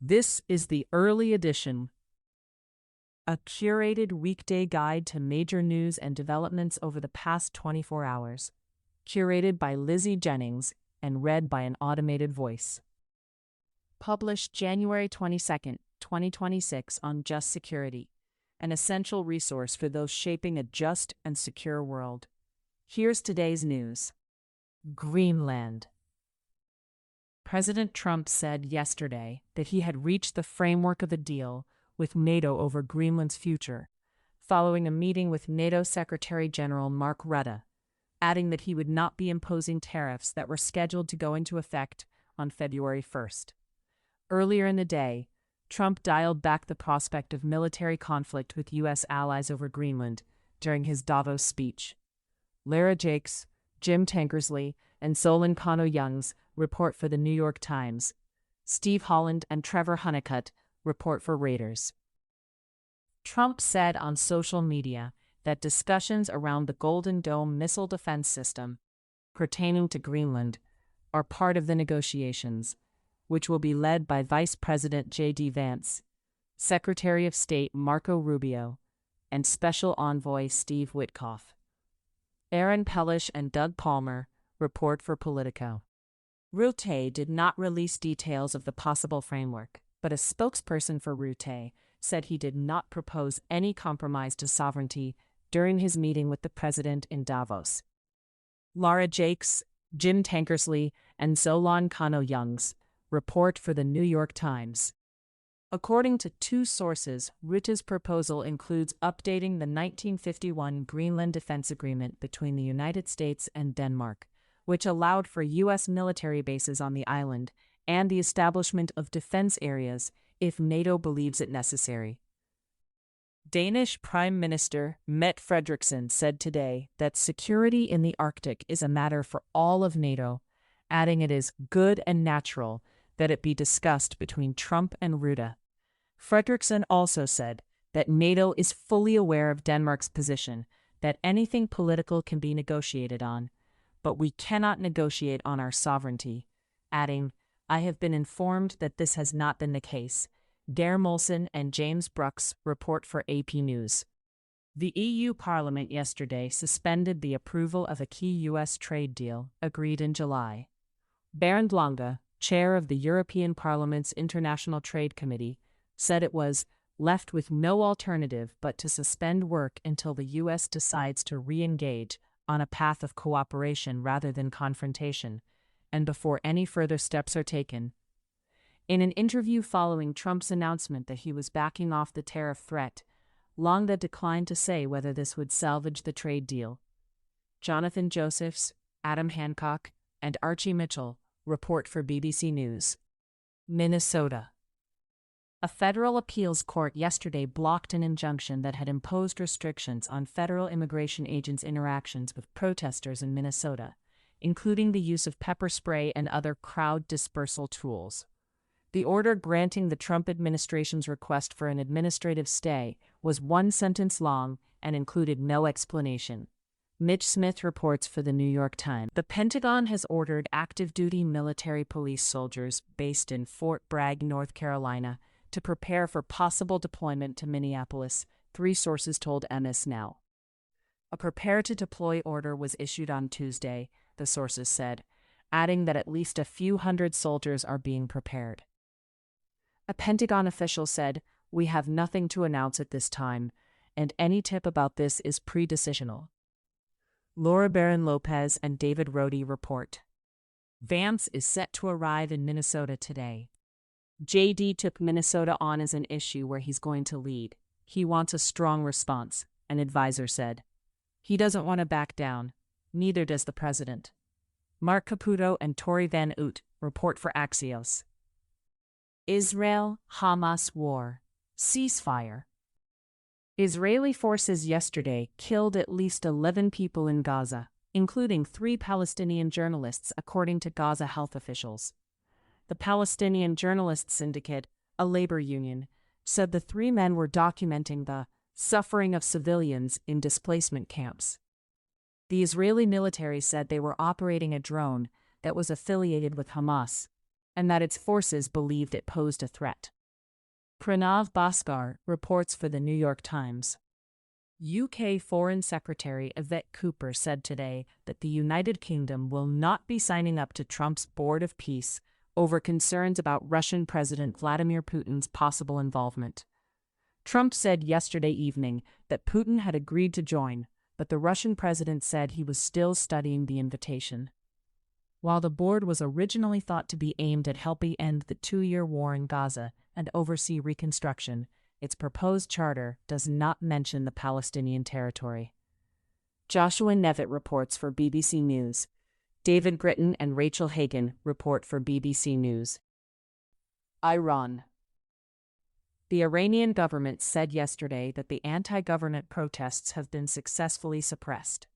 This is the early edition, a curated weekday guide to major news and developments over the past 24 hours, curated by Lizzie Jennings and read by an automated voice. Published January 22, 2026 on Just Security, an essential resource for those shaping a just and secure world. Here's today's news. Greenland. President Trump said yesterday that he had reached the framework of a deal with NATO over Greenland's future, following a meeting with NATO Secretary General Mark Rutte, adding that he would not be imposing tariffs that were scheduled to go into effect on February 1st. Earlier in the day, Trump dialed back the prospect of military conflict with U.S. allies over Greenland during his Davos speech. Lara Jakes, Jim Tankersley, and Solon Kano-Youngs report for the New York Times. Steve Holland and Trevor Honeycutt report for Reuters. Trump said on social media that discussions around the Golden Dome missile defense system pertaining to Greenland are part of the negotiations, which will be led by Vice President J.D. Vance, Secretary of State Marco Rubio, and Special Envoy Steve Witkoff. Aaron Pellish and Doug Palmer report for Politico. Rutte did not release details of the possible framework, but a spokesperson for Rutte said he did not propose any compromise to sovereignty during his meeting with the president in Davos. Lara Jakes, Jim Tankersley, and Solon Kano-Youngs report for the New York Times. According to two sources, Rutte's proposal includes updating the 1951 Greenland Defense Agreement between the United States and Denmark, which allowed for U.S. military bases on the island and the establishment of defense areas if NATO believes it necessary. Danish Prime Minister Mette Frederiksen said today that security in the Arctic is a matter for all of NATO, adding it is good and natural that it be discussed between Trump and Rutte. Frederiksen also said that NATO is fully aware of Denmark's position that anything political can be negotiated on, but we cannot negotiate on our sovereignty, adding, "I have been informed that this has not been the case." Geir Molson and James Brooks report for AP News. The EU Parliament yesterday suspended the approval of a key U.S. trade deal agreed in July. Bernd Lange, chair of the European Parliament's International Trade Committee, said it was left with no alternative but to suspend work until the U.S. decides to re-engage on a path of cooperation rather than confrontation, and before any further steps are taken. In an interview following Trump's announcement that he was backing off the tariff threat, Lange declined to say whether this would salvage the trade deal. Jonathan Josephs, Adam Hancock, and Archie Mitchell report for BBC News. Minnesota. A federal appeals court yesterday blocked an injunction that had imposed restrictions on federal immigration agents' interactions with protesters in Minnesota, including the use of pepper spray and other crowd dispersal tools. The order granting the Trump administration's request for an administrative stay was one sentence long and included no explanation. Mitch Smith reports for the New York Times. The Pentagon has ordered active-duty military police soldiers based in Fort Bragg, North Carolina, to prepare for possible deployment to Minneapolis, three sources told MS Now. A prepare-to-deploy order was issued on Tuesday, the sources said, adding that at least a few hundred soldiers are being prepared. A Pentagon official said, "We have nothing to announce at this time, and any tip about this is pre-decisional." Laura Barron Lopez and David Rohde report. Vance is set to arrive in Minnesota today. JD took Minnesota on as an issue where he's going to lead. He wants a strong response, an advisor said. He doesn't want to back down. Neither does the president. Mark Caputo and Tori Van Oot report for Axios. Israel-Hamas war. Ceasefire. Israeli forces yesterday killed at least 11 people in Gaza, including 3 Palestinian journalists, according to Gaza health officials. The Palestinian Journalists Syndicate, a labor union, said the 3 men were documenting the suffering of civilians in displacement camps. The Israeli military said they were operating a drone that was affiliated with Hamas, and that its forces believed it posed a threat. Pranav Bhaskar reports for the New York Times. UK Foreign Secretary Yvette Cooper said today that the United Kingdom will not be signing up to Trump's Board of Peace over concerns about Russian President Vladimir Putin's possible involvement. Trump said yesterday evening that Putin had agreed to join, but the Russian president said he was still studying the invitation. While the board was originally thought to be aimed at helping end the 2-year war in Gaza and oversee reconstruction, its proposed charter does not mention the Palestinian territory. Joshua Nevitt reports for BBC News. David Gritton and Rachel Hagan report for BBC News. Iran. The Iranian government said yesterday that the anti-government protests have been successfully suppressed.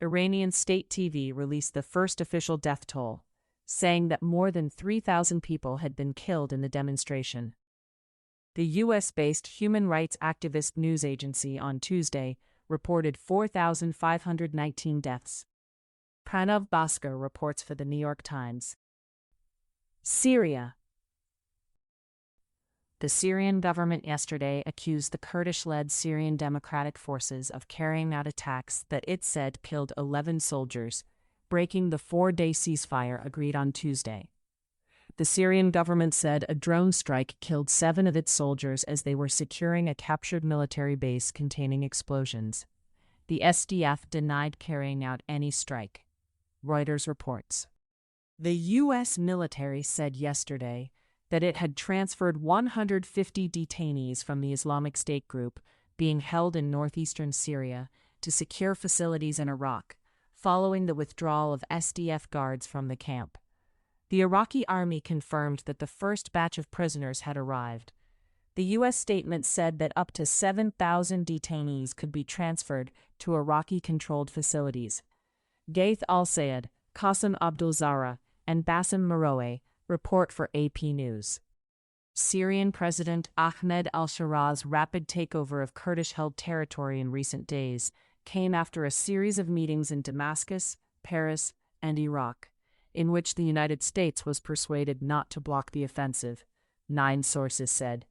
Iranian state TV released the first official death toll, saying that more than 3,000 people had been killed in the demonstration. The U.S.-based human rights activist news agency on Tuesday reported 4,519 deaths. Pranav Bhaskar reports for the New York Times. Syria. The Syrian government yesterday accused the Kurdish-led Syrian Democratic Forces of carrying out attacks that it said killed 11 soldiers, breaking the 4-day ceasefire agreed on Tuesday. The Syrian government said a drone strike killed 7 of its soldiers as they were securing a captured military base containing explosions. The SDF denied carrying out any strike. Reuters reports. The U.S. military said yesterday that it had transferred 150 detainees from the Islamic State group being held in northeastern Syria to secure facilities in Iraq, following the withdrawal of SDF guards from the camp. The Iraqi army confirmed that the first batch of prisoners had arrived. The U.S. statement said that up to 7,000 detainees could be transferred to Iraqi-controlled facilities. Gaith Al-Sayed, Qasim Abdul-Zahra, and Bassem Meroe report for AP News. Syrian President Ahmed al-Shaara's rapid takeover of Kurdish-held territory in recent days came after a series of meetings in Damascus, Paris, and Iraq, in which the United States was persuaded not to block the offensive, 9 sources said.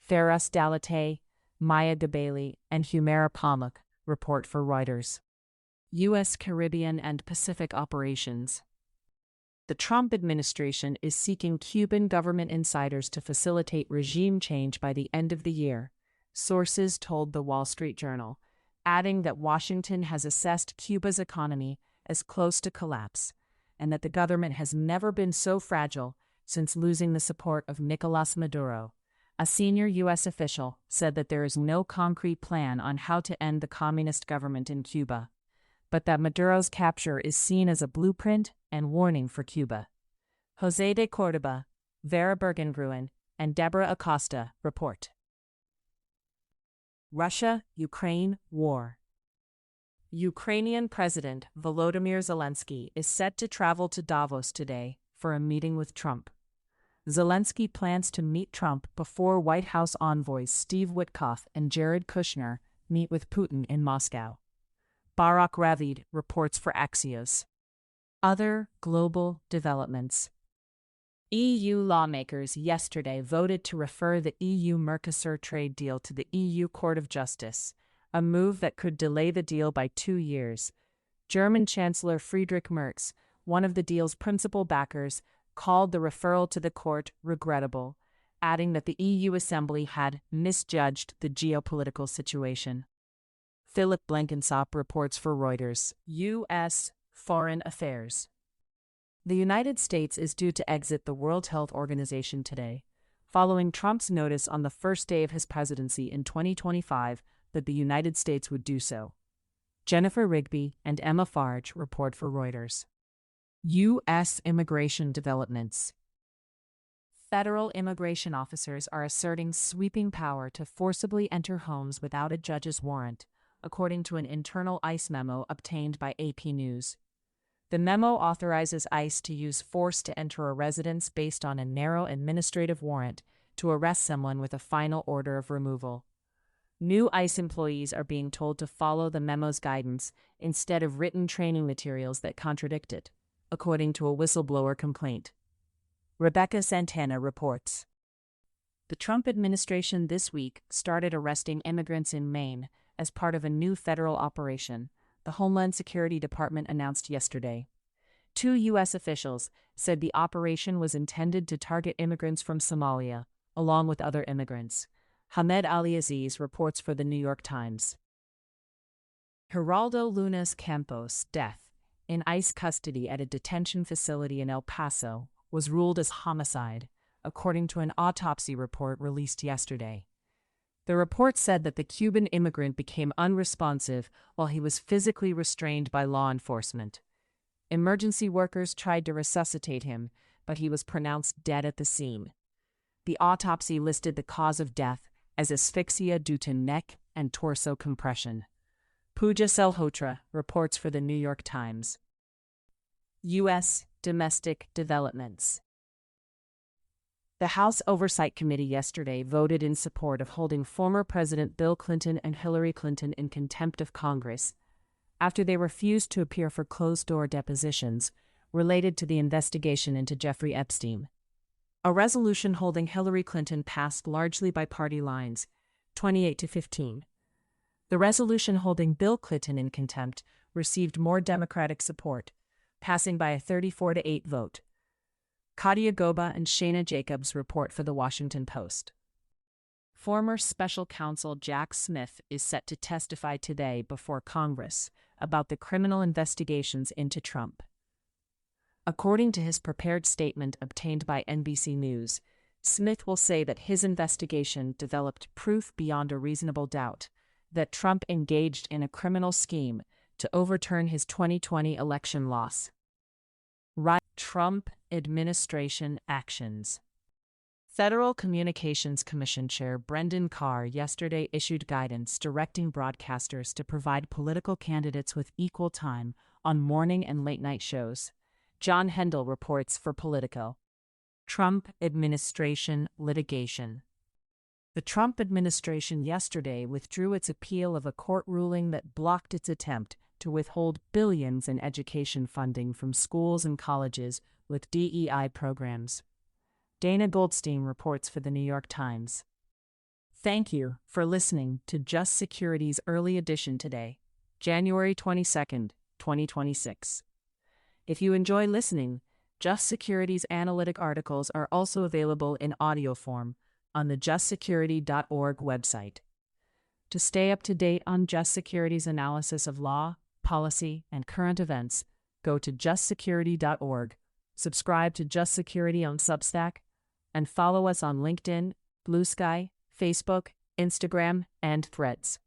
Faras Dalatay, Maya Gabali, and Humaira Pamuk report for Reuters. U.S. Caribbean and Pacific operations. The Trump administration is seeking Cuban government insiders to facilitate regime change by the end of the year, sources told the Wall Street Journal, adding that Washington has assessed Cuba's economy as close to collapse, and that the government has never been so fragile since losing the support of Nicolás Maduro. A senior U.S. official said that there is no concrete plan on how to end the communist government in Cuba, but that Maduro's capture is seen as a blueprint and warning for Cuba. Jose de Cordoba, Vera Bergengruen, and Deborah Acosta report. Russia-Ukraine war. Ukrainian President Volodymyr Zelensky is set to travel to Davos today for a meeting with Trump. Zelensky plans to meet Trump before White House envoys Steve Witkoff and Jared Kushner meet with Putin in Moscow. Barak Ravid reports for Axios. Other global developments. EU lawmakers yesterday voted to refer the EU-Mercosur trade deal to the EU Court of Justice, a move that could delay the deal by 2 years. German Chancellor Friedrich Merz, one of the deal's principal backers, called the referral to the court regrettable, adding that the EU Assembly had misjudged the geopolitical situation. Philip Blenkinsop reports for Reuters. U.S. Foreign Affairs. The United States is due to exit the World Health Organization today, following Trump's notice on the first day of his presidency in 2025 that the United States would do so. Jennifer Rigby and Emma Farge report for Reuters. U.S. immigration developments. Federal immigration officers are asserting sweeping power to forcibly enter homes without a judge's warrant, according to an internal ICE memo obtained by AP News. The memo authorizes ICE to use force to enter a residence based on a narrow administrative warrant to arrest someone with a final order of removal. New ICE employees are being told to follow the memo's guidance instead of written training materials that contradict it, according to a whistleblower complaint. Rebecca Santana reports. The Trump administration this week started arresting immigrants in Maine as part of a new federal operation, the Homeland Security Department announced yesterday. 2 U.S. officials said the operation was intended to target immigrants from Somalia, along with other immigrants. Hamed Ali Aziz reports for the New York Times. Geraldo Luna's Campos' death, in ICE custody at a detention facility in El Paso, was ruled as homicide, according to an autopsy report released yesterday. The report said that the Cuban immigrant became unresponsive while he was physically restrained by law enforcement. Emergency workers tried to resuscitate him, but he was pronounced dead at the scene. The autopsy listed the cause of death as asphyxia due to neck and torso compression. Pooja Selhotra reports for the New York Times. U.S. Domestic Developments. The House Oversight Committee yesterday voted in support of holding former President Bill Clinton and Hillary Clinton in contempt of Congress after they refused to appear for closed-door depositions related to the investigation into Jeffrey Epstein. A resolution holding Hillary Clinton passed largely by party lines, 28-15. The resolution holding Bill Clinton in contempt received more Democratic support, passing by a 34-8 vote. Katia Goba and Shana Jacobs report for The Washington Post. Former Special Counsel Jack Smith is set to testify today before Congress about the criminal investigations into Trump. According to his prepared statement obtained by NBC News, Smith will say that his investigation developed proof beyond a reasonable doubt that Trump engaged in a criminal scheme to overturn his 2020 election loss. Trump administration actions. Federal Communications Commission Chair Brendan Carr yesterday issued guidance directing broadcasters to provide political candidates with equal time on morning and late-night shows. John Hendel reports for Politico. Trump administration litigation. The Trump administration yesterday withdrew its appeal of a court ruling that blocked its attempt to withhold billions in education funding from schools and colleges with DEI programs. Dana Goldstein reports for the New York Times. Thank you for listening to Just Security's early edition today, January 22, 2026. If you enjoy listening, Just Security's analytic articles are also available in audio form on the justsecurity.org website. To stay up to date on Just Security's analysis of law, policy, and current events, go to justsecurity.org, subscribe to Just Security on Substack, and follow us on LinkedIn, Blue Sky, Facebook, Instagram, and Threads.